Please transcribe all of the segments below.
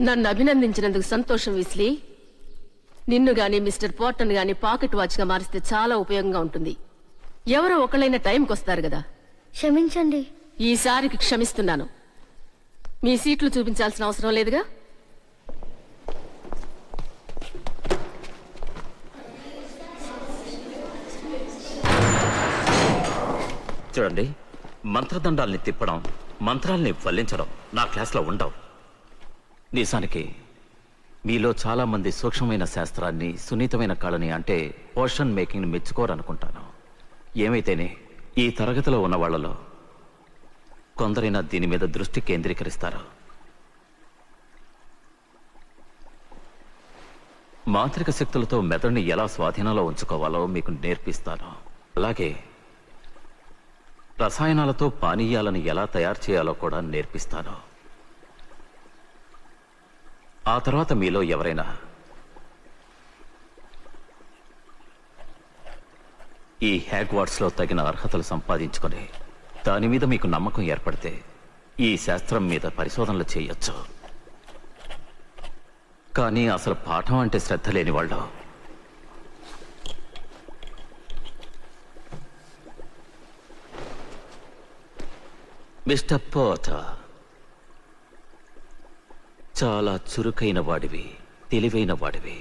నన్ను అభినందించినందుకు సంతోషం విస్లీ. నిన్ను గాని మిస్టర్ పోర్టన్ గాని పాకెట్ వాచ్ గా మారిస్తే చాలా ఉపయోగంగా ఉంటుంది. ఎవరో ఒకళ్ళైనా టైంకి వస్తారు కదా. క్షమించండి. ఈసారికి క్షమిస్తున్నాను. మీ సీట్లు చూపించాల్సిన అవసరం లేదుగా. చూడండి, మంత్రదండాల్ని తిప్పడం, మంత్రాల్ని ఫలించడం నా క్లాస్లో ఉండవు. నిజానికి మీలో చాలా మంది సూక్ష్మమైన శాస్త్రాన్ని, సున్నితమైన కళని అంటే పోషన్ మేకింగ్ మెచ్చుకోరనుకుంటాను. ఏమైతేనే ఈ తరగతిలో ఉన్న వాళ్లలో కొందరైనా దీని మీద దృష్టి కేంద్రీకరిస్తారు. మాంత్రిక శక్తులతో మెదడుని ఎలా స్వాధీనంలో ఉంచుకోవాలో మీకు నేర్పిస్తాను. అలాగే రసాయనాలతో పానీయాలను ఎలా తయారు చేయాలో కూడా నేర్పిస్తాను. ఆ తర్వాత మీలో ఎవరైనా ఈ హ్యాగ్వార్డ్స్లో తగిన అర్హతలు సంపాదించుకొని దాని మీద మీకు నమ్మకం ఏర్పడితే ఈ శాస్త్రం మీద పరిశోధనలు చేయొచ్చు. కానీ అసలు పాఠం అంటే శ్రద్ధ లేని వాళ్ళు మిస్టర్ పోర్టర్, చాలా చురుకైన వాడివి, తెలివైన వాడివి.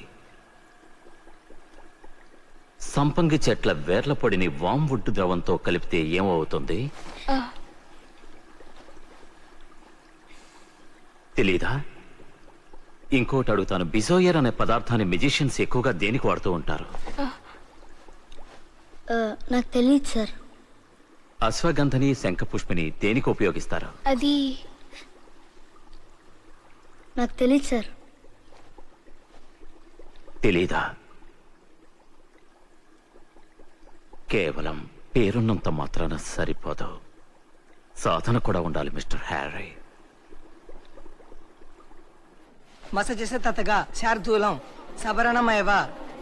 సంపంగి చెట్ల వేర్ల పొడిని వామ్వుడ్ ద్రవంతో కలిపితే ఏమవుతుంది తెలీదా? ఇంకోటి అడుగుతాను, బిజోయర్ అనే పదార్థాన్ని మెజిషియన్స్ ఎక్కువగా దేనికి వాడుతూ ఉంటారు? నాకు తెలియదు సార్. అశ్వగంధని, శంఖపుష్పిని దేనికి ఉపయోగిస్తారు? అది నాకు తెలియదు సార్. తెలీదా? కేవలం పేరున్నంత మాత్రాన సరిపోదు, సాధన కూడా ఉండాలి మిస్టర్ హ్యారీ. మసజస తతగా శార్దూలం సబరణమయవ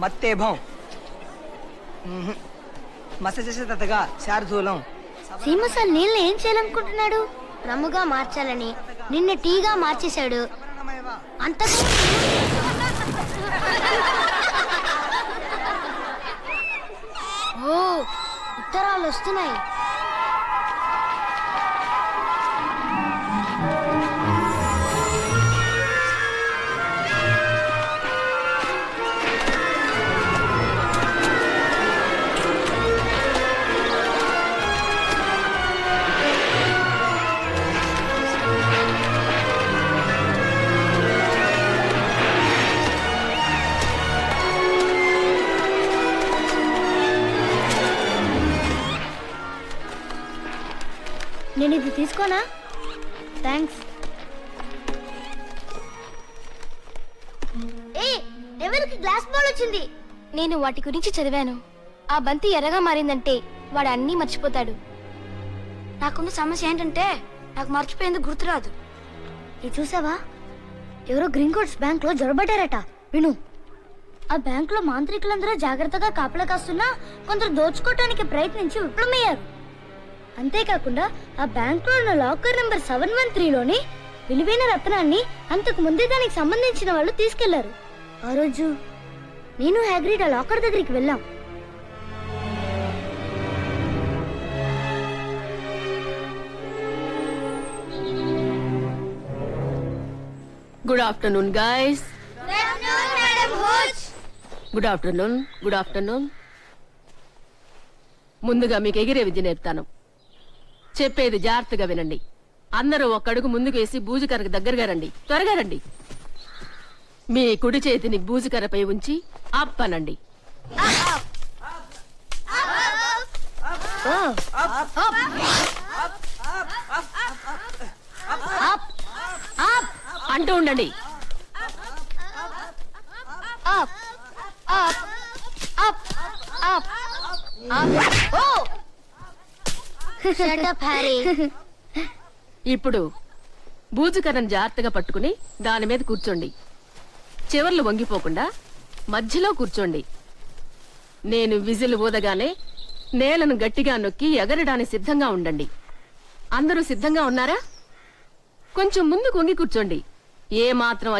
మత్తేభం. మసజస తతగా శార్దూలం. సీమ సార్ నీళ్ళని ఏం చేయాలనుకుంటున్నాడు? రమ్ముగా మార్చాలని నిన్న టీగా మార్చేశాడు. అంతగా ఓ ఉత్తరాలు వస్తున్నాయి. నేను ఇది తీసుకోనా? థ్యాంక్స్. ఎవరికి గ్లాస్ బాల్ వచ్చింది? నేను వాటి గురించి చదివాను. ఆ బంతి ఎర్రగా మారిందంటే వాడు అన్నీ మర్చిపోతాడు. నాకున్న సమస్య ఏంటంటే నాకు మర్చిపోయేందుకు గుర్తురాదు. ఇది చూసావా? ఎవరో గ్రీన్ కోట్స్ బ్యాంక్ లో జొరబడ్డారట. విను, ఆ బ్యాంక్ లో మాంత్రికులందరూ జాగ్రత్తగా కాపలా కాస్తున్నా కొందరు దోచుకోవటానికి ప్రయత్నించి విఫలమయ్యారు. అంతేకాకుండా ఆ బ్యాంక్ లో ఉన్న లాకర్ నెంబర్ 713లోని విలువైన రత్నాన్ని అంతకు ముందే దానికి సంబంధించిన వాళ్ళు తీసుకెళ్లారు. ఆ రోజు నేను హ్యాగ్రిడ్ ఆ లాకర్ దగ్గరికి వెళ్ళాం. Good afternoon guys. Good afternoon. Good afternoon. ముందుగా మీకు ఎగిరే విద్య నేర్పుతాను. చెప్పేది జాగ్రత్తగా వినండి. అందరూ ఒక అడుగు ముందుకు వేసి బూజుకర్రకు దగ్గరగా రండి. త్వరగా రండి. మీ కుడి చేతిని బూజుకర్రపై ఉంచి అప్ అనండి. అంటూ ఉండండి. ఇప్పుడు బూజుకర్రను జాగ్రత్తగా పట్టుకుని దాని మీద కూర్చోండి. చివర్లు వంగిపోకుండా మధ్యలో కూర్చోండి. నేను విజిల్ ఊదగానే నేలను గట్టిగా నొక్కి ఎగరడానికి సిద్ధంగా ఉండండి. అందరూ సిద్ధంగా ఉన్నారా? కొంచెం ముందుకు వంగి కూర్చోండి. ఏ మాత్రం